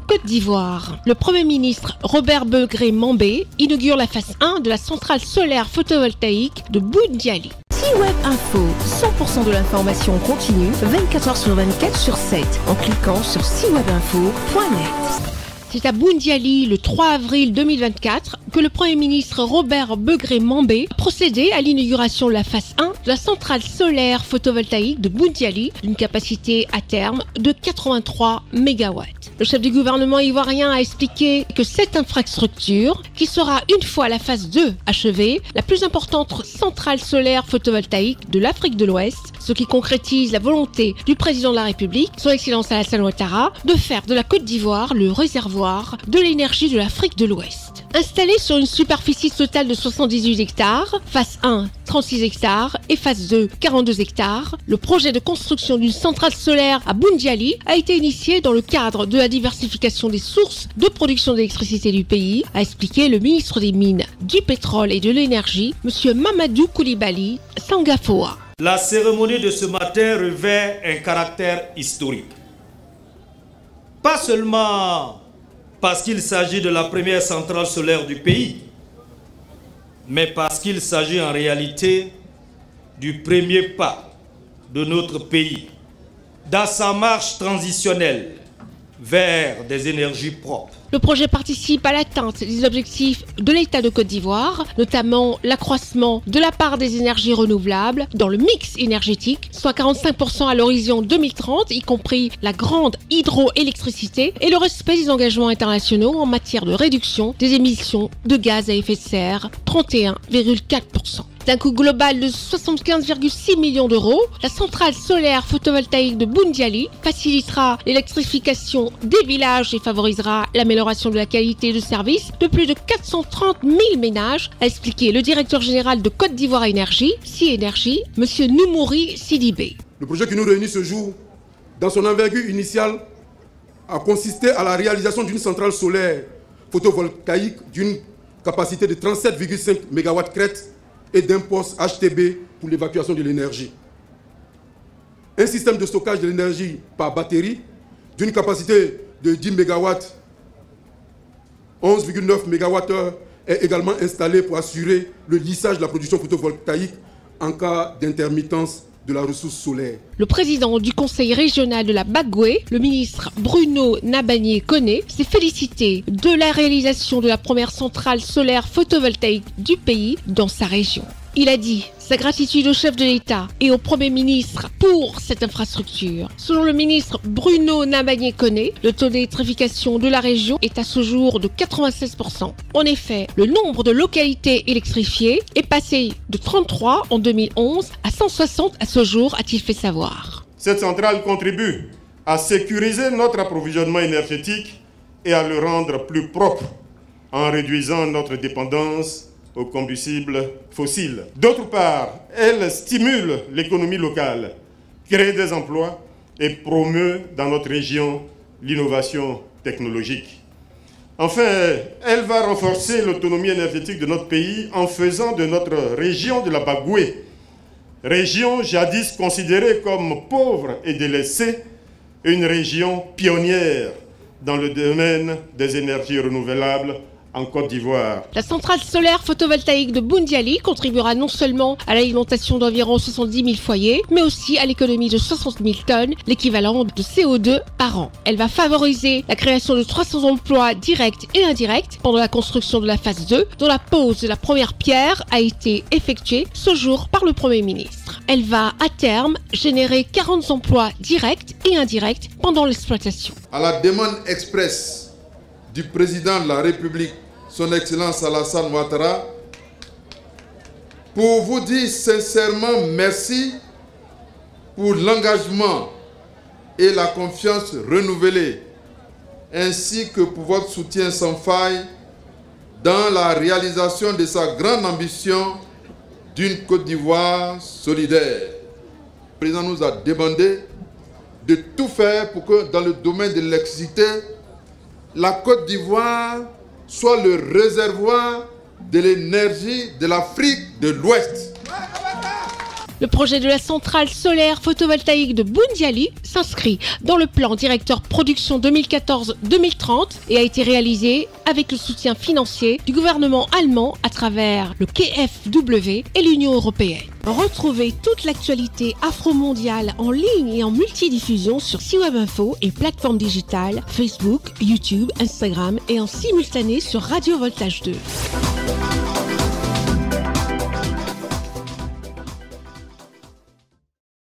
Côte d'Ivoire. Le Premier ministre Robert Begré-Mambé inaugure la phase 1 de la centrale solaire photovoltaïque de Boundiali. C-Web Info, 100% de l'information continue, 24h sur 24 sur 7, en cliquant sur cwebinfo.net. C'est à Boundiali, le 3 avril 2024, que le Premier ministre Robert Begré-Mambé a procédé à l'inauguration de la phase 1 de la centrale solaire photovoltaïque de Boundiali, d'une capacité à terme de 83 MW. Le chef du gouvernement ivoirien a expliqué que cette infrastructure, qui sera une fois la phase 2 achevée, la plus importante centrale solaire photovoltaïque de l'Afrique de l'Ouest, ce qui concrétise la volonté du président de la République, son Excellence Alassane Ouattara, de faire de la Côte d'Ivoire le réservoir de l'énergie de l'Afrique de l'Ouest. Installé sur une superficie totale de 78 hectares, phase 1, 36 hectares et phase 2, 42 hectares, le projet de construction d'une centrale solaire à Boundiali a été initié dans le cadre de la diversification des sources de production d'électricité du pays, a expliqué le ministre des Mines, du Pétrole et de l'Énergie, M. Mamadou Koulibaly Sangafoa. La cérémonie de ce matin revêt un caractère historique. Pas seulement parce qu'il s'agit de la première centrale solaire du pays, mais parce qu'il s'agit en réalité du premier pas de notre pays dans sa marche transitionnelle vers des énergies propres. Le projet participe à l'atteinte des objectifs de l'État de Côte d'Ivoire, notamment l'accroissement de la part des énergies renouvelables dans le mix énergétique, soit 45% à l'horizon 2030, y compris la grande hydroélectricité, et le respect des engagements internationaux en matière de réduction des émissions de gaz à effet de serre, 31,4%. D'un coût global de 75,6 millions d'euros, la centrale solaire photovoltaïque de Boundiali facilitera l'électrification des villages et favorisera l'amélioration de la qualité de service de plus de 430 000 ménages, a expliqué le directeur général de Côte d'Ivoire Énergie, CIEnergie, M. Noumouri Sidibé. Le projet qui nous réunit ce jour, dans son envergure initiale, a consisté à la réalisation d'une centrale solaire photovoltaïque d'une capacité de 37,5 MW crête et d'un poste HTB pour l'évacuation de l'énergie. Un système de stockage de l'énergie par batterie d'une capacité de 10 MW, 11,9 MWh est également installé pour assurer le lissage de la production photovoltaïque en cas d'intermittence de la ressource solaire. Le président du conseil régional de la Bagoué, le ministre Bruno Nabagné-Koné, s'est félicité de la réalisation de la première centrale solaire photovoltaïque du pays dans sa région. Il a dit sa gratitude au chef de l'État et au Premier ministre pour cette infrastructure. Selon le ministre Bruno Nabagné-Koné, le taux d'électrification de la région est à ce jour de 96%. En effet, le nombre de localités électrifiées est passé de 33 en 2011 à 160 à ce jour, a-t-il fait savoir. Cette centrale contribue à sécuriser notre approvisionnement énergétique et à le rendre plus propre en réduisant notre dépendance aux combustibles fossiles. D'autre part, elle stimule l'économie locale, crée des emplois et promeut dans notre région l'innovation technologique. Enfin, elle va renforcer l'autonomie énergétique de notre pays en faisant de notre région de la Bagoué, région jadis considérée comme pauvre et délaissée, une région pionnière dans le domaine des énergies renouvelables en Côte d'Ivoire. La centrale solaire photovoltaïque de Boundiali contribuera non seulement à l'alimentation d'environ 70 000 foyers, mais aussi à l'économie de 60 000 tonnes, l'équivalent de CO2 par an. Elle va favoriser la création de 300 emplois directs et indirects pendant la construction de la phase 2, dont la pose de la première pierre a été effectuée ce jour par le Premier ministre. Elle va, à terme, générer 40 emplois directs et indirects pendant l'exploitation. À la demande expresse du président de la République, Son Excellence Alassane Ouattara, pour vous dire sincèrement merci pour l'engagement et la confiance renouvelée, ainsi que pour votre soutien sans faille dans la réalisation de sa grande ambition d'une Côte d'Ivoire solidaire. Le président nous a demandé de tout faire pour que dans le domaine de l'électricité, la Côte d'Ivoire soit le réservoir de l'énergie de l'Afrique de l'Ouest. Le projet de la centrale solaire photovoltaïque de Boundiali s'inscrit dans le plan directeur production 2014-2030 et a été réalisé avec le soutien financier du gouvernement allemand à travers le KfW et l'Union européenne. Retrouvez toute l'actualité afro-mondiale en ligne et en multidiffusion sur C-Web Info et plateformes digitales Facebook, YouTube, Instagram et en simultané sur Radio Voltage 2.